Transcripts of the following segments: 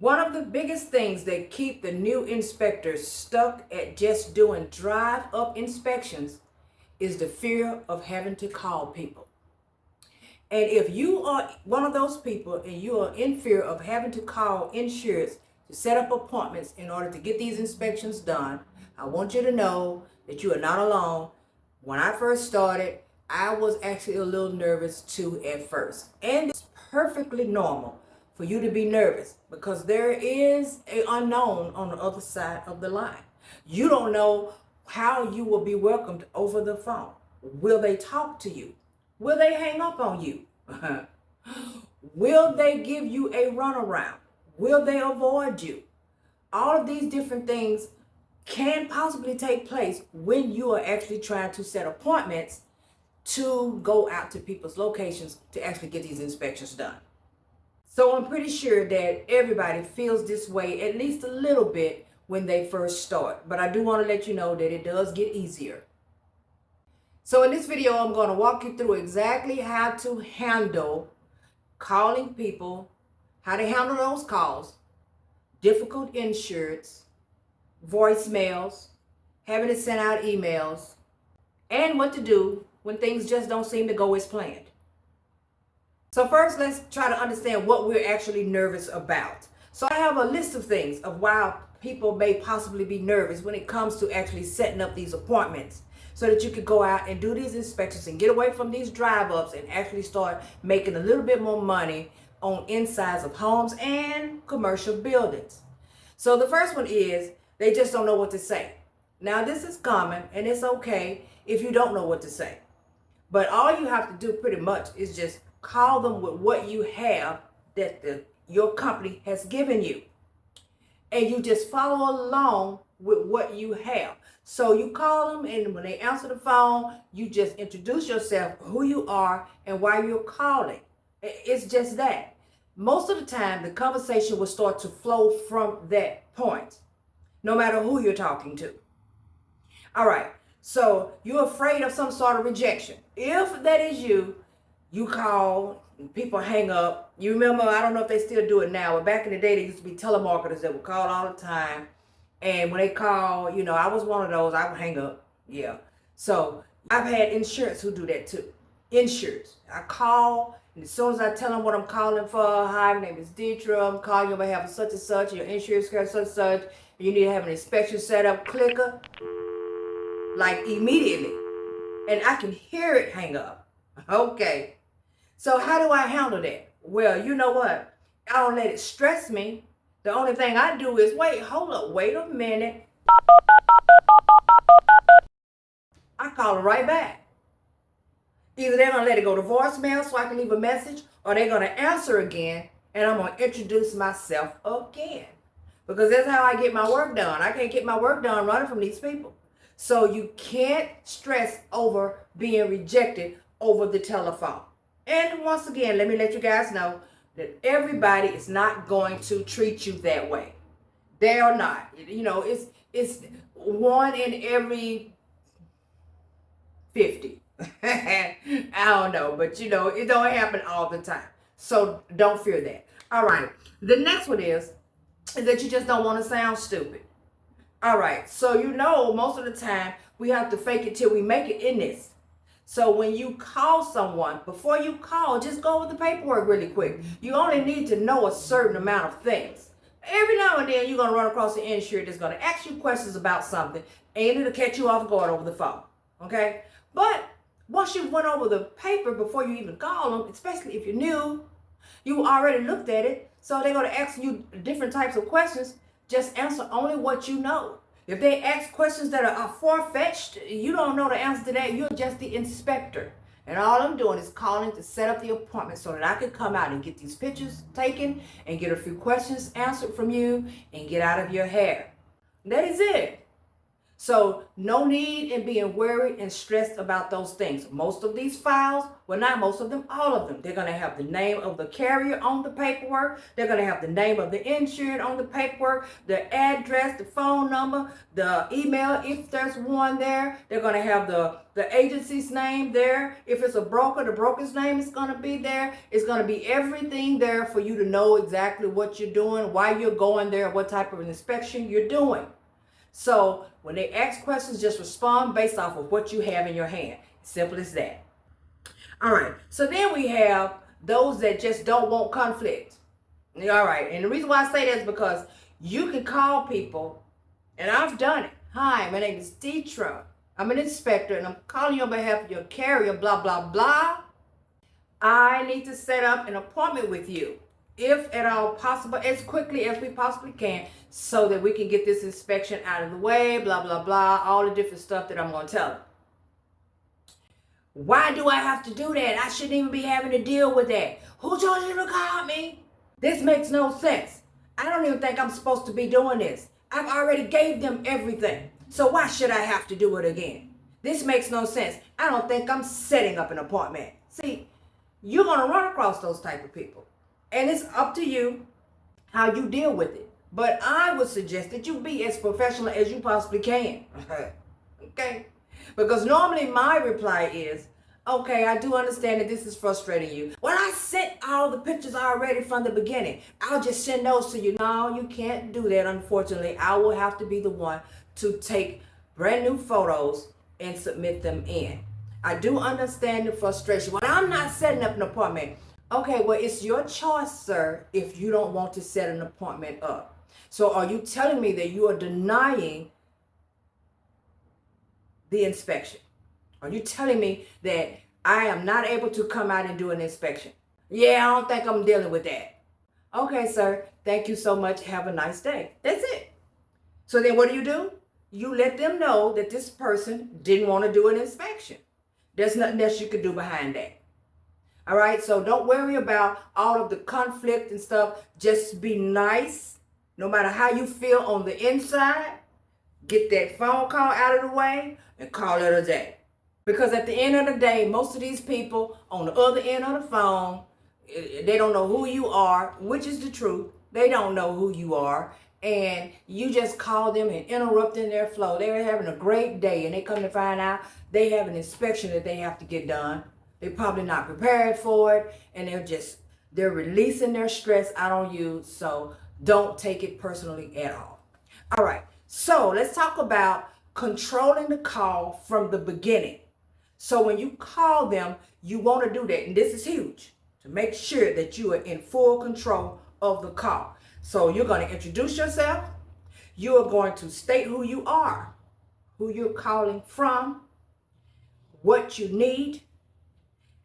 One of the biggest things that keep the new inspectors stuck at just doing drive-up inspections is the fear of having to call people. And if you are one of those people and you are in fear of having to call insureds to set up appointments in order to get these inspections done, I want you to know that you are not alone. When I first started, I was actually a little nervous too at first. And it's perfectly normal for you to be nervous because there is an unknown on the other side of the line. You don't know how you will be welcomed over the phone. Will they talk to you? Will they hang up on you? Will they give you a runaround? Will they avoid you? All of these different things can possibly take place when you are actually trying to set appointments to go out to people's locations to actually get these inspections done. So I'm pretty sure that everybody feels this way at least a little bit when they first start. But I do want to let you know that it does get easier. So in this video, I'm going to walk you through exactly how to handle calling people, how to handle those calls, difficult insureds, voicemails, having to send out emails, and what to do when things just don't seem to go as planned. So first, let's try to understand what we're actually nervous about. So I have a list of things of why people may possibly be nervous when it comes to actually setting up these appointments so that you could go out and do these inspections and get away from these drive-ups and actually start making a little bit more money on insides of homes and commercial buildings. So the first one is they just don't know what to say. Now this is common and it's okay if you don't know what to say. But all you have to do pretty much is just call them with what you have that your company has given you. And you just follow along with what you have. So you call them, and when they answer the phone, you just introduce yourself, who you are, and why you're calling. It's just that. Most of the time, the conversation will start to flow from that point, no matter who you're talking to. All right, so you're afraid of some sort of rejection. If that is you, you call, people hang up. You remember, I don't know if they still do it now, but back in the day, there used to be telemarketers that would call all the time. And when they call, I was one of those, I would hang up. Yeah. So I've had insureds who do that too. Insureds. I call, and as soon as I tell them what I'm calling for, hi, my name is Deidre, I'm calling you on behalf of such and such, your insurance care such and such, and you need to have an inspection set up, clicker, like immediately. And I can hear it hang up. Okay. So how do I handle that? Well, you know what? I don't let it stress me. The only thing I do is wait a minute. I call them right back. Either they're going to let it go to voicemail so I can leave a message, or they're going to answer again, and I'm going to introduce myself again. Because that's how I get my work done. I can't get my work done running from these people. So you can't stress over being rejected over the telephone. And once again, let me let you guys know that everybody is not going to treat you that way. They are not. It's one in every 50. I don't know, but it don't happen all the time. So don't fear that. All right. The next one is that you just don't want to sound stupid. All right. So most of the time we have to fake it till we make it in this. So when you call someone, before you call, just go over the paperwork really quick. You only need to know a certain amount of things. Every now and then you're going to run across an insured that's going to ask you questions about something, and it'll catch you off guard over the phone. Okay? But once you went over the paper before you even call them, especially if you're new, you already looked at it. So they're going to ask you different types of questions. Just answer only what you know. If they ask questions that are far-fetched, you don't know the answer to that. You're just the inspector. And all I'm doing is calling to set up the appointment so that I can come out and get these pictures taken and get a few questions answered from you and get out of your hair. That is it. So no need in being worried and stressed about those things. Most of these files, well, not most of them, all of them, they're going to have the name of the carrier on the paperwork. They're going to have the name of the insured on the paperwork, the address, the phone number, the email, if there's one there. They're going to have the agency's name there. If it's a broker, the broker's name is going to be there. It's going to be everything there for you to know exactly what you're doing, why you're going there, what type of an inspection you're doing. So when they ask questions, just respond based off of what you have in your hand. Simple as that. All right. So then we have those that just don't want conflict. All right. And the reason why I say that is because you can call people, and I've done it. Hi, my name is Deetra. I'm an inspector, and I'm calling you on behalf of your carrier, blah, blah, blah. I need to set up an appointment with you, if at all possible, as quickly as we possibly can, so that we can get this inspection out of the way, blah, blah, blah, all the different stuff that I'm going to tell them. Why do I have to do that? I shouldn't even be having to deal with that. Who told you to call me? This makes no sense. I don't even think I'm supposed to be doing this. I've already gave them everything. So why should I have to do it again? This makes no sense. I don't think I'm setting up an appointment. See, you're going to run across those type of people. And it's up to you how you deal with it. But I would suggest that you be as professional as you possibly can. Okay? Because normally my reply is, okay, I do understand that this is frustrating you. Well, I sent all the pictures already from the beginning. I'll just send those to you. No, you can't do that, unfortunately. I will have to be the one to take brand new photos and submit them in. I do understand the frustration. Well, I'm not setting up an appointment. Okay, well, it's your choice, sir, if you don't want to set an appointment up. So are you telling me that you are denying the inspection? Are you telling me that I am not able to come out and do an inspection? Yeah, I don't think I'm dealing with that. Okay, sir, thank you so much. Have a nice day. That's it. So then what do? You let them know that this person didn't want to do an inspection. There's nothing else you could do behind that. All right, so don't worry about all of the conflict and stuff. Just be nice. No matter how you feel on the inside, get that phone call out of the way and call it a day. Because at the end of the day, most of these people on the other end of the phone, they don't know who you are, which is the truth. They don't know who you are. And you just call them and interrupting their flow. They're having a great day, and they come to find out they have an inspection that they have to get done. They're probably not prepared for it, and they're releasing their stress out on you. So don't take it personally at all. All right, so let's talk about controlling the call from the beginning. So when you call them, you want to do that, and this is huge, to make sure that you are in full control of the call. So you're going to introduce yourself. You are going to state who you are, who you're calling from, what you need,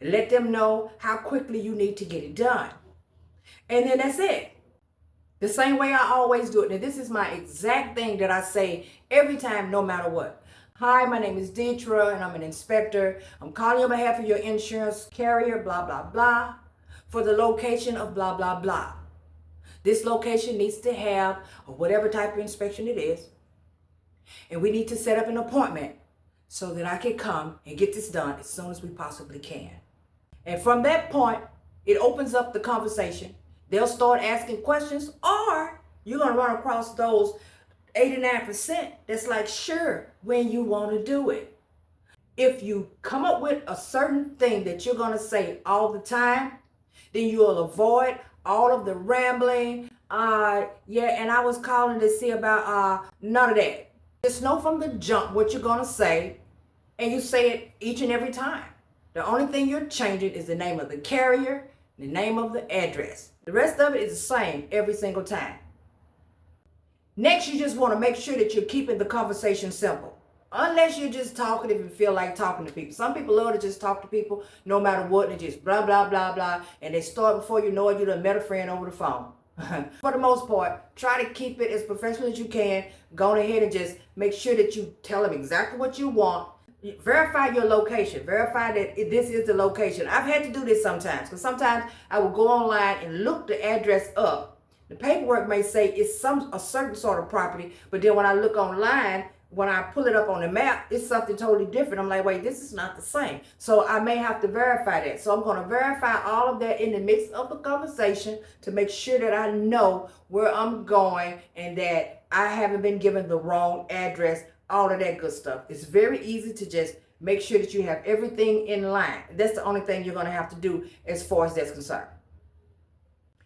and let them know how quickly you need to get it done. And then that's it. The same way I always do it. Now, this is my exact thing that I say every time, no matter what. Hi, my name is Deetra, and I'm an inspector. I'm calling on behalf of your insurance carrier, blah, blah, blah, for the location of blah, blah, blah. This location needs to have whatever type of inspection it is. And we need to set up an appointment so that I can come and get this done as soon as we possibly can. And from that point, it opens up the conversation. They'll start asking questions, or you're going to run across those 89% that's like, sure, when you want to do it. If you come up with a certain thing that you're going to say all the time, then you'll avoid all of the rambling. Yeah, and I was calling to see about none of that. Just know from the jump what you're going to say, and you say it each and every time. The only thing you're changing is the name of the carrier, the name of the address. The rest of it is the same every single time. Next, you just want to make sure that you're keeping the conversation simple. Unless you're just talkative and feel like talking to people. Some people love to just talk to people no matter what, and just blah, blah, blah, blah. And they start before you know it, you done met a friend over the phone. For the most part, try to keep it as professional as you can. Go ahead and just make sure that you tell them exactly what you want. Verify your location. Verify that this is the location. I've had to do this sometimes, because sometimes I will go online and look the address up. The paperwork may say it's a certain sort of property, but then when I look online when I pull it up on the map, it's something totally different. I'm like, wait, this is not the same. So I may have to verify that. So I'm going to verify all of that in the midst of the conversation to make sure that I know where I'm going and that I haven't been given the wrong address, all of that good stuff. It's very easy to just make sure that you have everything in line. That's the only thing you're going to have to do as far as that's concerned.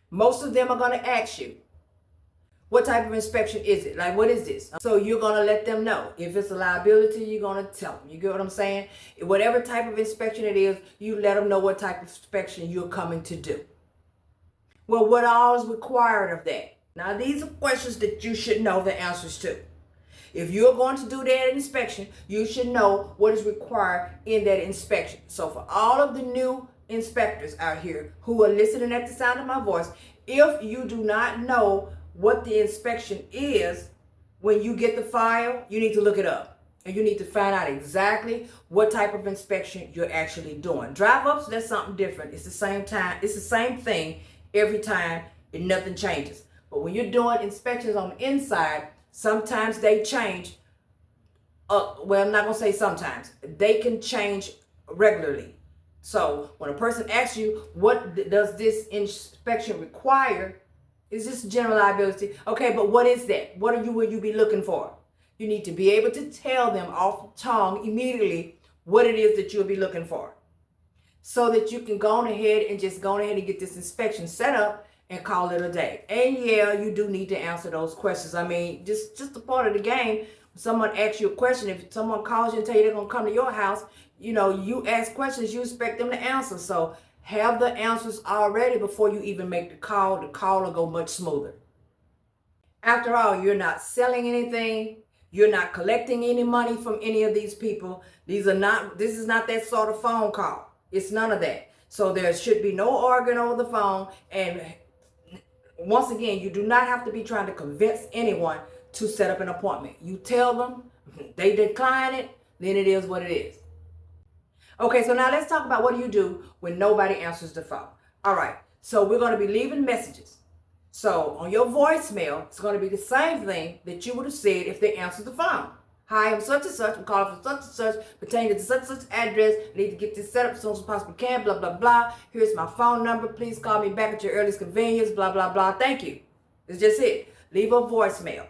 Most of them are going to ask you, what type of inspection is it? Like, what is this? So you're going to let them know. If it's a liability, you're going to tell them. You get what I'm saying? Whatever type of inspection it is, you let them know what type of inspection you're coming to do. Well, what all is required of that? Now, these are questions that you should know the answers to. If you're going to do that inspection, you should know what is required in that inspection. So for all of the new inspectors out here who are listening at the sound of my voice, if you do not know what the inspection is, when you get the file, you need to look it up. And you need to find out exactly what type of inspection you're actually doing. Drive-ups, that's something different. It's the same time. It's the same thing every time and nothing changes. But when you're doing inspections on the inside, sometimes they change. Well, I'm not going to say sometimes. They can change regularly. So when a person asks you, what does this inspection require? Is this general liability? Okay, but what is that? What will you be looking for? You need to be able to tell them off the tongue immediately what it is that you'll be looking for, so that you can go ahead and just go ahead and get this inspection set up and call it a day. And yeah, you do need to answer those questions. I mean, just a part of the game. When someone asks you a question, if someone calls you and tell you they're going to come to your house, you know, you ask questions, you expect them to answer. So have the answers already before you even make the call. The call will go much smoother. After all, you're not selling anything. You're not collecting any money from any of these people. This is not that sort of phone call. It's none of that. So there should be no arguing over the phone. And once again, you do not have to be trying to convince anyone to set up an appointment. You tell them, they decline it, then it is what it is. Okay, so now let's talk about what do you do when nobody answers the phone. All right, so we're going to be leaving messages. So on your voicemail, it's going to be the same thing that you would have said if they answered the phone. Hi, I'm such and such. I'm calling from such and such, pertaining to such and such address. I need to get this set up as soon as possibly can, blah, blah, blah. Here's my phone number. Please call me back at your earliest convenience, blah, blah, blah. Thank you. It's just it. Leave a voicemail.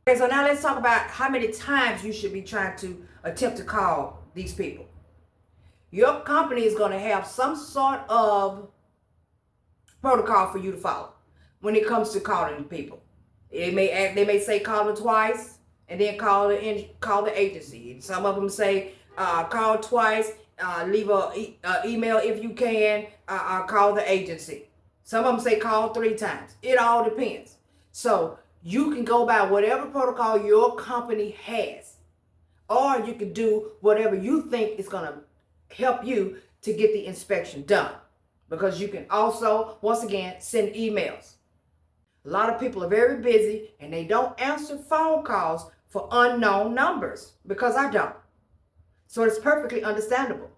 Okay, so now let's talk about how many times you should be trying to attempt to call these people. Your company is going to have some sort of protocol for you to follow when it comes to calling people. They may say call them twice and then call the agency. Some of them say call twice, leave a email if you can, call the agency. Some of them say call 3 times. It all depends. So you can go by whatever protocol your company has, or you can do whatever you think is going to help you to get the inspection done. Because you can also, once again, send emails. A lot of people are very busy and they don't answer phone calls for unknown numbers, because I don't. So it's perfectly understandable.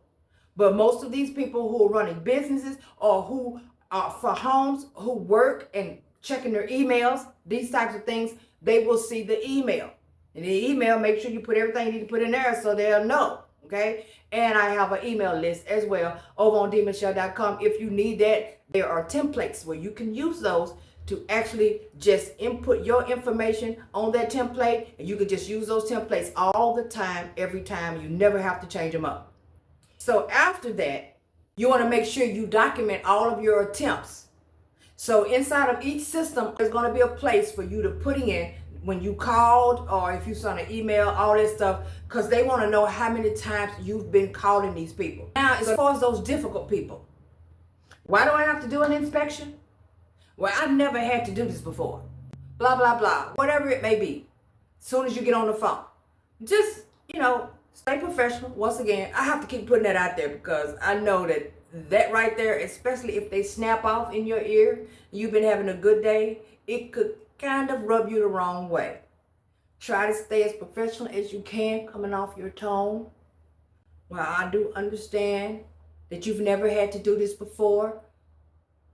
But most of these people who are running businesses or who are for homes, who work and checking their emails, these types of things, they will see the email. And the email, make sure you put everything you need to put in there so they'll know. Okay, and I have an email list as well over on dmichelle.com. If you need that, there are templates where you can use those to actually just input your information on that template, and you can just use those templates all the time, every time. You never have to change them up. So after that, you want to make sure you document all of your attempts. So inside of each system, there's going to be a place for you to put in when you called, or if you sent an email, all that stuff, because they want to know how many times you've been calling these people. Now, as far as those difficult people, why do I have to do an inspection? Well, I've never had to do this before. Blah, blah, blah, whatever it may be. As soon as you get on the phone, just, stay professional. Once again, I have to keep putting that out there because I know that right there, especially if they snap off in your ear, you've been having a good day, it could kind of rub you the wrong way. Try to stay as professional as you can coming off your tone. Well, I do understand that you've never had to do this before.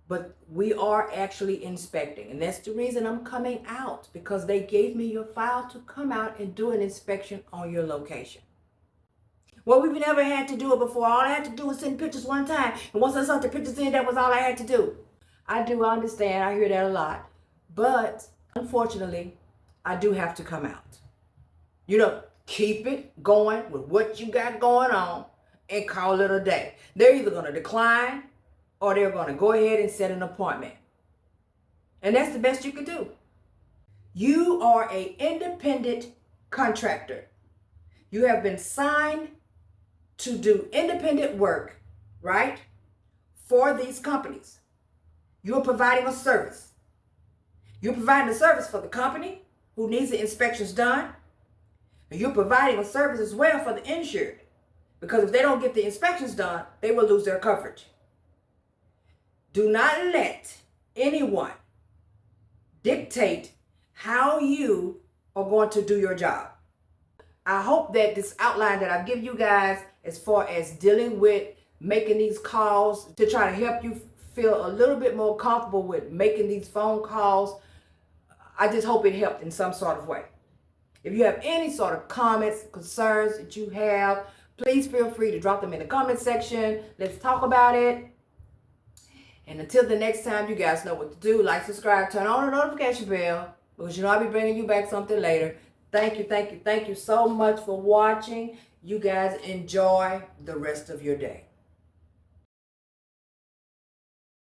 But we are actually inspecting. And that's the reason I'm coming out, because they gave me your file to come out and do an inspection on your location. Well, we've never had to do it before. All I had to do was send pictures one time. And once I sent the pictures in, that was all I had to do. I do understand. I hear that a lot. But unfortunately, I do have to come out. Keep it going with what you got going on and call it a day. They're either going to decline or they're going to go ahead and set an appointment. And that's the best you can do. You are an independent contractor. You have been signed to do independent work, right, for these companies. You're providing a service. You're providing a service for the company who needs the inspections done. And you're providing a service as well for the insured. Because if they don't get the inspections done, they will lose their coverage. Do not let anyone dictate how you are going to do your job. I hope that this outline that I've given you guys as far as dealing with making these calls to try to help you feel a little bit more comfortable with making these phone calls, I just hope it helped in some sort of way. If you have any sort of comments, concerns that you have, please feel free to drop them in the comment section. Let's talk about it. And until the next time, you guys know what to do. Like, subscribe, turn on the notification bell, because I'll be bringing you back something later. Thank you so much for watching. You guys enjoy the rest of your day.